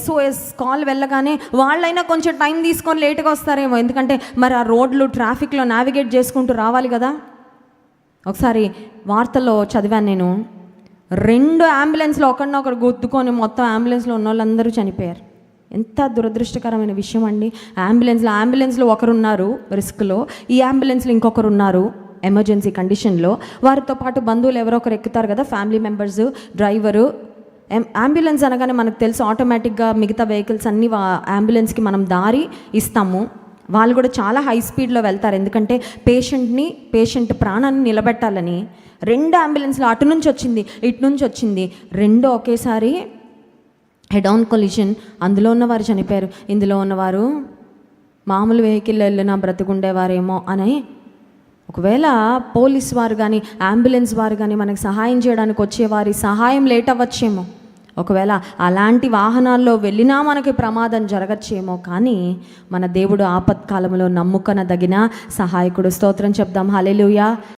SOS call వెళ్ళగానే వాళ్ళైనా కొంచెం టైం తీసుకొని లేట్గా వస్తారేమో, ఎందుకంటే మరి ఆ రోడ్లు ట్రాఫిక్లో నావిగేట్ చేసుకుంటూ రావాలి కదా. ఒకసారి వార్తల్లో చదివాను నేను, 2 అంబులెన్స్లో ఒకరినొకరు గుద్దుకొని మొత్తం అంబులెన్స్లో ఉన్న వాళ్ళందరూ చనిపోయారు. ఎంత దురదృష్టకరమైన విషయం అండి. అంబులెన్స్లో ఒకరున్నారు రిస్క్లో, ఈ అంబులెన్స్లో ఇంకొకరు ఉన్నారు ఎమర్జెన్సీ కండిషన్లో. వారితో పాటు బంధువులు ఎవరో ఒకరు ఎక్కుతారు కదా, ఫ్యామిలీ మెంబర్స్, డ్రైవరు. అంబులెన్స్ అనగానే మనకు తెలుసు ఆటోమేటిక్గా మిగతా వెహికల్స్ అన్నీ అంబులెన్స్కి మనం దారి ఇస్తాము. వాళ్ళు కూడా చాలా హై స్పీడ్లో వెళ్తారు, ఎందుకంటే పేషెంట్ ప్రాణాన్ని నిలబెట్టాలని. 2 అంబులెన్స్లు అటు నుంచి వచ్చింది, ఇటు నుంచి వచ్చింది, 2 ఒకేసారి హెడ్ ఆన్ కొలిషన్. అందులో ఉన్నవారు చనిపోయారు, ఇందులో ఉన్నవారు మామూలు వెహికల్లో వెళ్ళినా బ్రతుకుండేవారేమో అని. ఒకవేళ పోలీస్ వారు కానీ అంబులెన్స్ వారు కానీ మనకు సహాయం చేయడానికి వచ్చేవారి సహాయం లేట్ అవ్వచ్చేమో. ఒకవేళ అలాంటి వాహనాల్లో వెళ్ళినా మనకి ప్రమాదం జరగచ్చేమో. కానీ మన దేవుడు ఆపత్కాలంలో నమ్ముకొనదగిన సహాయకుడు. స్తోత్రం చెప్దాం. హల్లెలూయా.